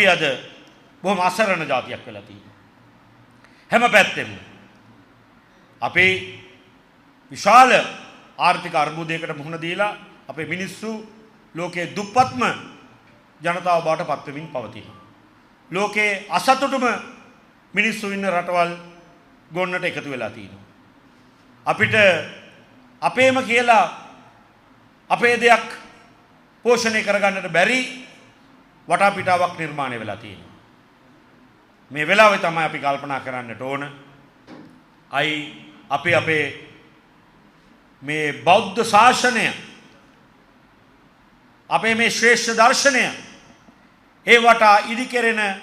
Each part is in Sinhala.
අද බොහොම අසරණ ජාතියක් වෙලා තියෙනවා. හැම පැත්තෙම අපේ විශාල ආර්ථික අර්බුදයකට මුහුණ දීලා අපේ මිනිස්සු ලෝකයේ දුප්පත්ම ජනතාව බවට පත් වෙමින් පවතිනවා. ලෝකයේ අසතුටුම මිනිස්සු ඉන්න රටවල් ගොන්නට එකතු වෙලා තියෙනවා. අපිට අපේම කියලා අපේ දෙයක් පෝෂණය කරගන්නට බැරි වටාපිටාවක් නිර්මාණය වෙලා තියෙනවා. මේ වෙලාවේ තමයි අපි කල්පනා කරන්නට ඕන. අපේ මේ බෞද්ධ ශාසනය, අපේ මේ ශ්‍රේෂ්ඨ දර්ශනය, ඒ වටා ඉදිකෙරෙන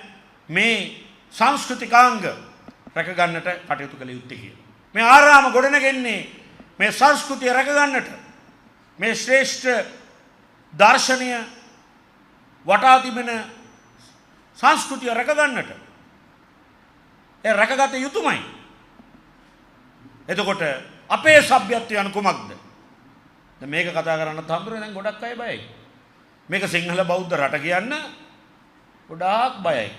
මේ සංස්කෘතිකාංග රැකගන්නට කටයුතු කළ යුත්තේ කියලා. මේ ආරාම ගොඩනගන්නේ මේ සංස්කෘතිය රැකගන්නට, මේ ශ්‍රේෂ්ඨ දර්ශනය වටා තිබෙන සංස්කෘතිය රැකගන්නට. ඒ රැකගත යුතුමයි. එතකොට අපේ සભ્યත්වය අනු කුමක්ද? දැන් මේක කතා කරන්නත් හම්බුනේ දැන් ගොඩක් අය බයයි. මේක සිංහල බෞද්ධ රට කියන්න ගොඩාක් බයයි.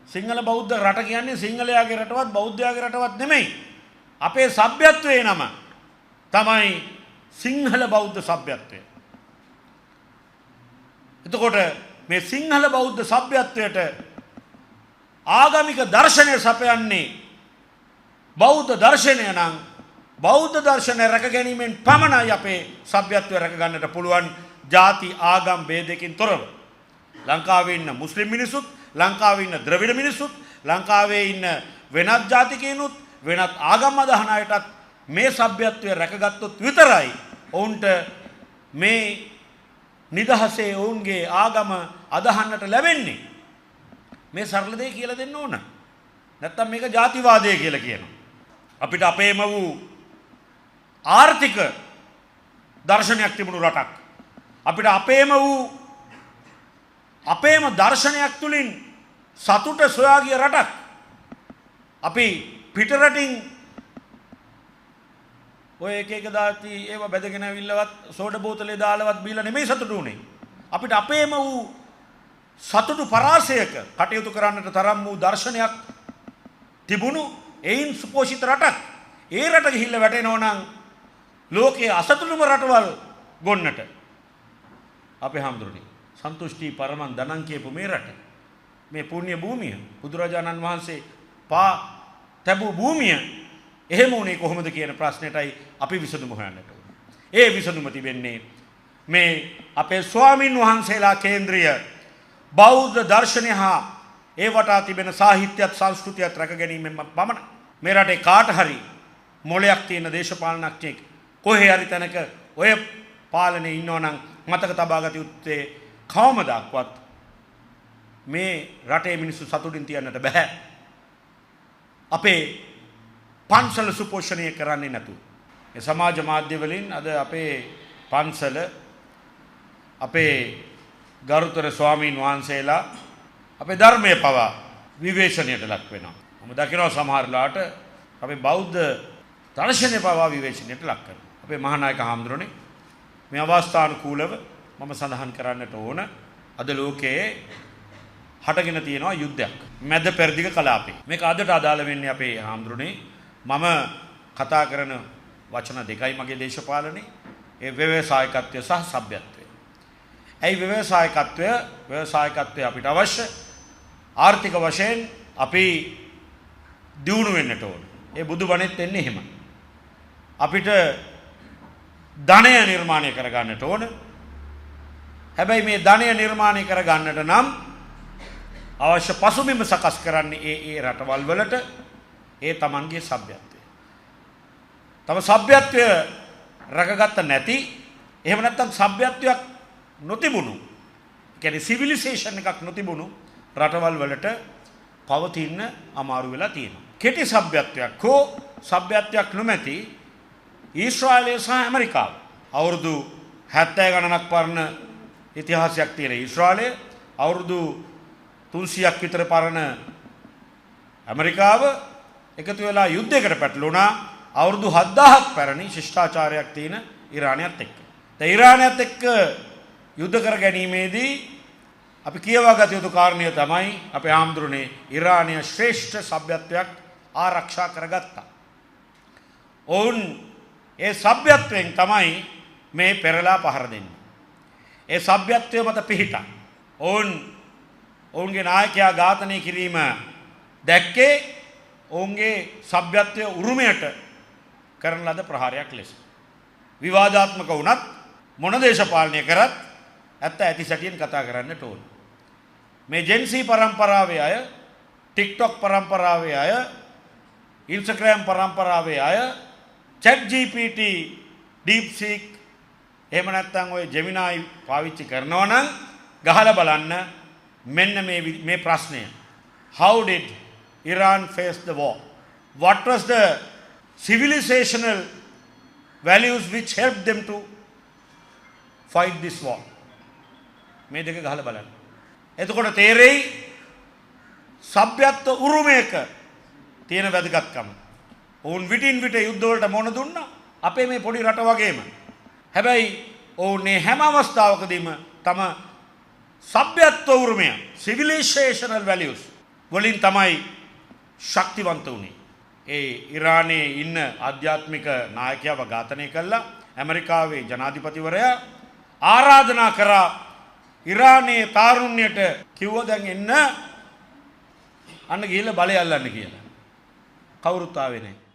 සිංහල බෞද්ධ රට කියන්නේ සිංහලයාගේ රටවත් බෞද්ධයාගේ රටවත් නෙමෙයි. අපේ සભ્યත්වයේ නම තමයි සිංහල බෞද්ධ සભ્યත්වය. එතකොට මේ සිංහල බෞද්ධ සભ્યත්වයට ආගමික දර්ශනය සපයන්නේ බෞද්ධ දර්ශනය නම් බෞද්ධ දර්ශනය රැක ගැනීමෙන් පමණයි අපේ සભ્યත්වය රැක ගන්නට පුළුවන්, ಜಾති ආගම් ભેදයකින් තොරව. ලංකාවේ ඉන්න මුස්ලිම් මිනිසුත්, ලංකාවේ ඉන්න ද්‍රවිඩ මිනිසුත්, ලංකාවේ ඉන්න වෙනත් ජාතිකයිනුත්, වෙනත් ආගම් අදහන අයටත් මේ සભ્યත්වය රැකගත්තොත් විතරයි ඔවුන්ට මේ නිදහසේ ඔවුන්ගේ ආගම අදහන්නට ලැබෙන්නේ. මේ සරල දේ කියලා දෙන්න ඕන. නැත්තම් මේක ජාතිවාදය කියලා කියනවා. අපිට අපේම වූ ආර්ථික දර්ශනයක් තිබුණු රටක්, අපිට අපේම දර්ශනයක් තුලින් සතුට සොයා ගිය රටක්, අපි පිටරටින් ඔය එක දාති ඒව බැදගෙන අවිල්ලවත් සෝඩ බෝතලේ දාලවත් බීලා නෙමෙයි සතුටු උනේ. අපිට අපේම වූ සතුටු පරාසයක කටයුතු කරන්නට තරම් වූ දර්ශනයක් තිබුණු එයින් සුපෝෂිත රටක්. ඒ රට ගිහිල්ලා වැටෙනෝ නම් ලෝකයේ අසතුටුම රටවල් ගොන්නට අපේ හැමදෙරේ සන්තුෂ්ටි පරමං ධනං කියපු මේ රට, මේ පුණ්‍ය භූමිය, බුදුරජාණන් වහන්සේ පා තැබූ භූමිය එහෙම උනේ කොහොමද කියන ප්‍රශ්නෙටයි අපි විසඳුම හොයන්නට ඕනේ. ඒ විසඳුම තිබෙන්නේ මේ අපේ ස්වාමින් වහන්සේලා කේන්ද්‍රීය බෞද්ධ දර්ශනය හා ඒ වටා තිබෙන සාහිත්‍යයත් සංස්කෘතියත් රැක ගැනීමෙන් පමණයි. මේ රටේ කාට හරි මොලයක් තියෙන දේශපාලනඥයෙක් කොහේ හරි තැනක ඔය පාලනේ ඉන්නෝ නම් මතක තබා ගත යුත්තේ කවමදාක්වත් මේ රටේ මිනිස්සු සතුටින් තියන්නට බෑ. අපේ පන්සල සුපෝෂණය කරන්නේ නැතු. ඒ සමාජ මාධ්‍ය වලින් අද අපේ පන්සල, අපේ ගරුතර ස්වාමීන් වහන්සේලා අපේ ධර්මයේ පවා විවේචනයට ලක් වෙනවා. මම දකිනවා සමහර ලාට අපේ බෞද්ධ දර්ශනය පවා විවේචනයට ලක් කරනවා. අපේ මහානායක හාමුදුරනේ මේ අවස්ථානුකූලව මම සඳහන් කරන්නට ඕන, අද ලෝකයේ හටගෙන තියෙනවා යුද්ධයක් මැද පෙරදිග කලාපේ. මේක අදට අදාළ වෙන්නේ අපේ හාමුදුරනේ මම කතා කරන වචන දෙකයි මගේ දේශපාලනේ, ඒ ව්‍යවසායකත්වය සහ සભ્યත්වය. ඇයි ව්‍යවසායකත්වය අපිට අවශ්‍ය? ආර්ථික වශයෙන් අපි දියුණු වෙන්නට ඕන. ඒ බුදුබණෙත් එන්නේ එහෙම. අපිට ධනය නිර්මාණය කරගන්නට ඕන. හැබැයි මේ ධනය නිර්මාණය කරගන්නට නම් අවශ්‍ය පසුබිම සකස් කරන්නේ ඒ රටවල් වලට ඒ Tamanගේ සભ્યත්වය. තම සભ્યත්වය රැකගත්ත නැති, එහෙම නැත්නම් සભ્યත්වයක් නොතිබුණු, කියන්නේ සිවිලිසේෂන් එකක් නොතිබුණු රටවල් වලට පවතින්න අමාරු වෙලා තියෙනවා. කෙටි සભ્યත්වයක් හෝ සભ્યත්වයක් නොමැති ඊශ්‍රායලය සහ ඇමරිකාව, අවුරුදු 70 ගණනක් පරණ ඉතිහාසයක් තියෙන ඊශ්‍රායලය, අවුරුදු 300ක් විතර පරණ ඇමරිකාව එකතු වෙලා යුද්ධයකට පැටළුණා අවුරුදු 7000ක් පැරණි ශිෂ්ටාචාරයක් තියෙන ඉරානයත් එක්ක. ඒ ඉරානයත් එක්ක යුද්ධ කර ගැනීමේදී අපි කියවා ගත යුතු කාරණය තමයි අපේ ආම්දුරනේ ඉරානය ශ්‍රේෂ්ඨ සભ્યත්වයක් ආරක්ෂා කරගත්තා. ඔවුන් ඒ සભ્યත්වයෙන් තමයි මේ පෙරලා පහර දෙන්නේ. ඒ සભ્યත්වය මත පිහිටා ඔවුන්ගේ නායකයා ඝාතනය කිරීම දැක්කේ ඔවුන්ගේ සભ્યත්වය උරුමයට කරන ලද ප්‍රහාරයක් ලෙස. විවාදාත්මක වුණත් මොන දේශපාලනය කරත් ඇත්ත ඇති සැටියෙන් කතා කරන්නට ඕන. මේ ජෙන්සී පරම්පරාවේ අය, ටික්ටොක් පරම්පරාවේ අය, ඉන්ස්ටාග්‍රෑම් පරම්පරාවේ අය, chat GPT, DeepSeek එහෙම නැත්නම් ඔය Gemini පාවිච්චි කරනවා නම් ගහලා බලන්න මෙන්න මේ ප්‍රශ්නය. How did Iran face the war? What was the civilizational values which helped them to fight this war? මේ දෙක ගහලා බලන්න. එතකොට තේරෙයි සભ્યත්ව උරුමයක තියෙන වැදගත්කම. ඔවුන් විටින් විට යුද්ධ වලට මොන දුන්නා අපේ මේ පොඩි රට වගේම. හැබැයි ඔවුන් මේ හැම අවස්ථාවකදීම තම සભ્યත්ව උරුමය civilizational values වලින් තමයි ශක්තිවන්ත වුණේ. ඒ ඉරානයේ ඉන්න ආධ්‍යාත්මික නායකයව ඝාතනය කළා. ඇමරිකාවේ ජනාධිපතිවරයා ආරාධනා කරා ඉරානයේ තාරුණ්‍යයට කිව්වා දැන් එන්න අන්න ගිහිල්ලා බලය අල්ලන්න කියලා. කවුරුත් ආවේ නැහැ.